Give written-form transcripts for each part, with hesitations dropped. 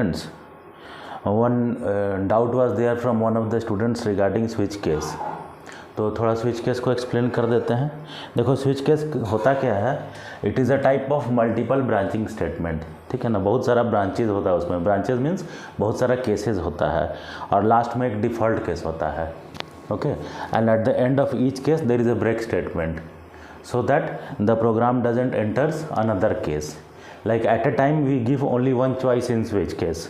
students, one doubt was there from one of the students regarding switch case. तो थोड़ा switch case को explain कर देते हैं. देखो स्विच केस होता क्या है, it is a type of multiple branching statement. ठीक है ना, बहुत सारा ब्रांचेज होता है उसमें. ब्रांचेज मीन्स बहुत सारा केसेस होता है और लास्ट में एक डिफ़ॉल्ट केस होता है. Okay, and at the end of each case there is a break statement so that the program doesn't enters another case. Like at a time we give only one choice in switch case,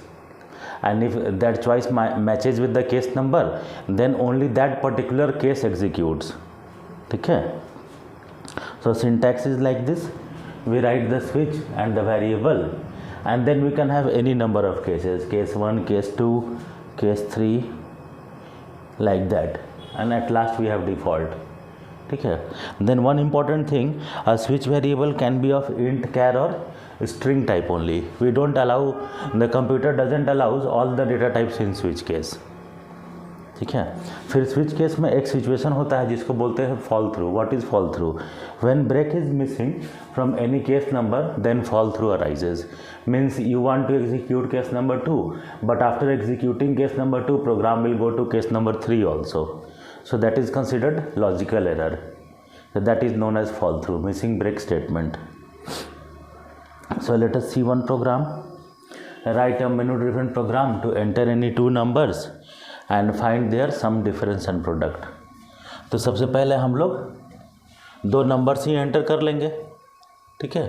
and if that choice matches with the case number, then only that particular case executes. Okay, so syntax is like this. We write the switch and the variable, and then we can have any number of cases, case 1, case 2, case 3, like that, and at last we have default. ठीक है. Then one important thing, a switch variable can be of int, char और string type only. We don't allow, the computer doesn't allows all the data types in switch case. ठीक है. फिर switch case में एक situation होता है जिसको बोलते हैं fall through. What is fall through? When break is missing from any case number, then fall through arises. Means you want to execute case number 2, but after executing case number 2 program will go to case number 3 also. So that is considered logical error. So that is known as fall through, missing break statement. So let us see one program. Write a menu driven program to enter any two numbers and find their sum, difference and product. तो सबसे पहले हम लोग दो numbers ही enter कर लेंगे. ठीक है,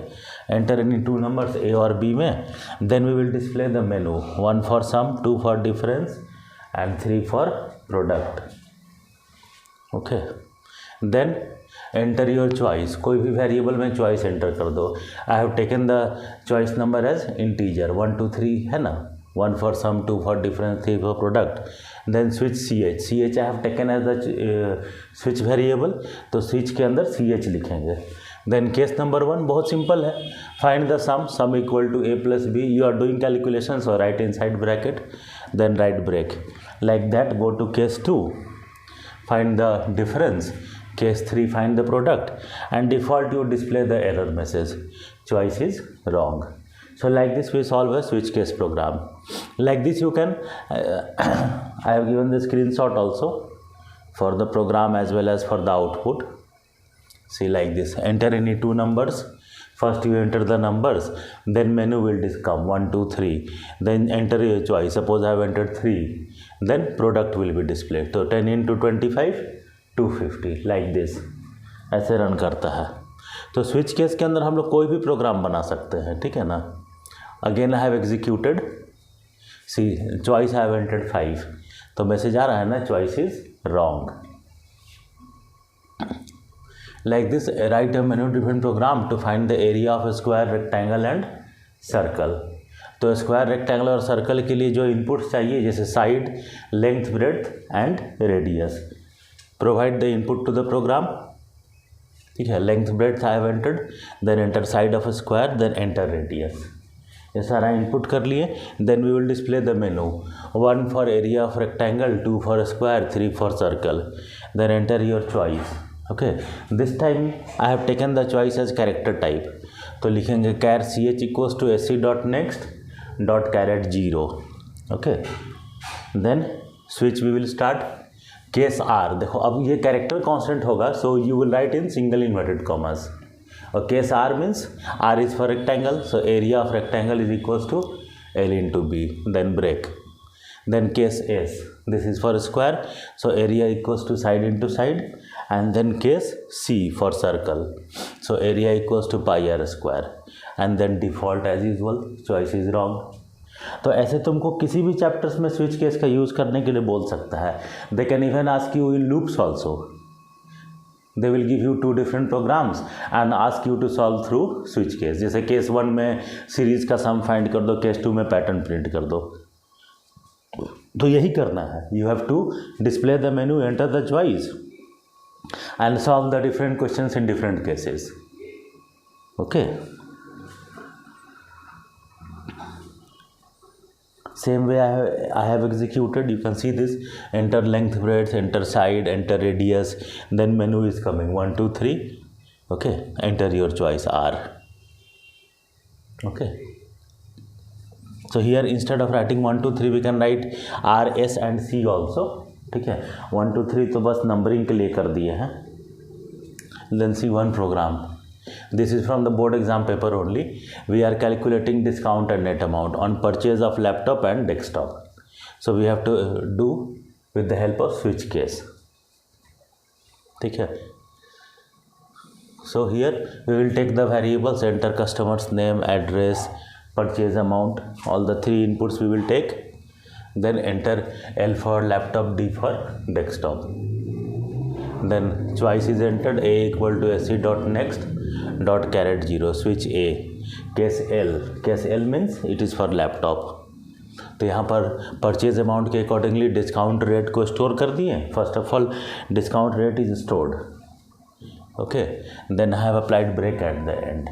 enter any two numbers A और बी में. Then we will display the menu, 1 for sum, 2 for difference and 3 for product. Okay, then enter your choice. कोई भी वेरिएबल में चॉइस एंटर कर दो. I have taken the choice number as integer 1 2 3 है ना. 1 for sum, 2 for difference, 3 for product. Then switch C H. C H I have taken as the switch variable, तो switch के अंदर C H लिखेंगे. Then case number 1 बहुत simple है. Find the sum, sum equal to A plus B. You are doing calculation, so write inside bracket, then write break. Like that go to case 2, find the difference. Case 3 find the product, and default you display the error message, choice is wrong. So like this we solve a switch case program. Like this you can I have given the screenshot also for the program as well as for the output. See like this, enter any two numbers. First you enter the numbers, then menu will come 1 2 3, then enter your choice. Suppose I have entered 3, then product will be displayed. So 10 into 25 250, like this. ऐसे run करता है. तो switch case के अंदर हम लोग कोई भी प्रोग्राम बना सकते हैं. ठीक है ना. Again I have executed, see choice I have entered 5, तो मैसेज आ रहा है ना, choice is wrong. Like this, write a menu driven program to find the area of a square, rectangle and circle. तो स्क्वायर, रेक्टेंगल और circle के लिए जो इनपुट्स चाहिए, जैसे side, length, breadth and radius, provide the input to the program. ठीक है, length breadth I have entered, then enter side of a square, then enter radius. ये सारा इनपुट कर लिए. Then we will display the menu, 1 for area of rectangle, 2 for square, 3 for circle. Then enter your choice. Okay, this time I have taken the choice as character type. तो लिखेंगे char C H equals to S C dot next dot char at 0. Okay, then switch we will start. Case R, देखो अब ये character constant होगा, so you will write in single inverted commas. और case R means R is for rectangle, so area of rectangle is equals to L into B, then break. Then case S, this is for square, so area equals to side into side. And then case C for circle, so area equals to pi r square. And then default as usual, choice is wrong. तो ऐसे तुमको किसी भी chapters में switch case का use करने के लिए बोल सकता है. They can even ask you in loops also. They will give you two different programs and ask you to solve through switch case. जैसे केस 1 में सीरीज का सम फाइंड कर दो, केस 2 में पैटर्न प्रिंट कर दो. तो यही करना है. You have to display the menu, enter the choice and solve the different questions in different cases. Okay, same way I have executed. You can see this, enter length, breadth, enter side, enter radius, then menu is coming 1 2 3. Okay, enter your choice R. Okay, So here instead of writing 1 2 3 we can write R S and C also. ठीक है, 1 2 3 तो बस numbering के लिए कर दिए हैं. Then see one program. This is from the board exam paper only. We are calculating discount and net amount on purchase of laptop and desktop. So we have to do with the help of switch case. ठीक है. So here we will take the variables, enter customer's name, address, purchase amount, all the three inputs we will take. Then enter L for laptop, D for desktop. Then choice is entered, A equal to SC dot next dot caret 0, switch A, case L. Case L means it is for laptop. तो यहाँ पर purchase amount के accordingly discount rate को store कर दिए. First of all discount rate is stored. Okay, then I have applied break at the end.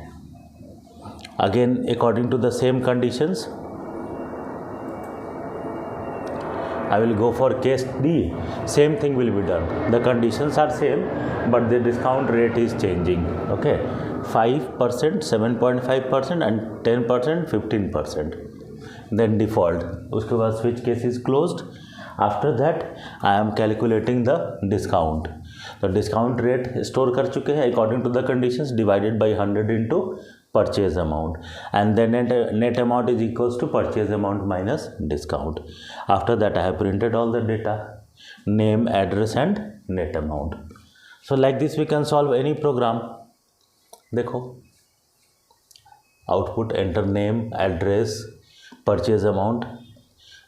Again according to the same conditions I will go for case D. Same thing will be done. The conditions are same, but the discount rate is changing. Okay, 5%, 7.5% and 10%, 15%. Then default. उसके बाद switch case is closed. After that, I am calculating the discount. तो discount rate store कर चुके हैं according to the conditions, divided by 100 into purchase amount, and then net amount is equals to purchase amount minus discount. After that I have printed all the data, name, address and net amount. So like this we can solve any program. देखो, output, enter name, address, purchase amount,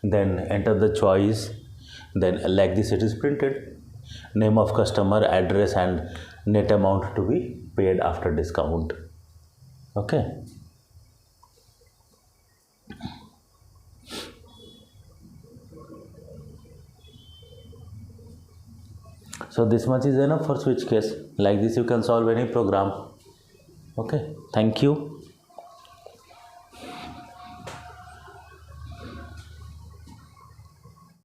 then enter the choice, then like this it is printed, name of customer, address and net amount to be paid after discount. Okay, so this much is enough for switch case. Like this you can solve any program. Okay, thank you.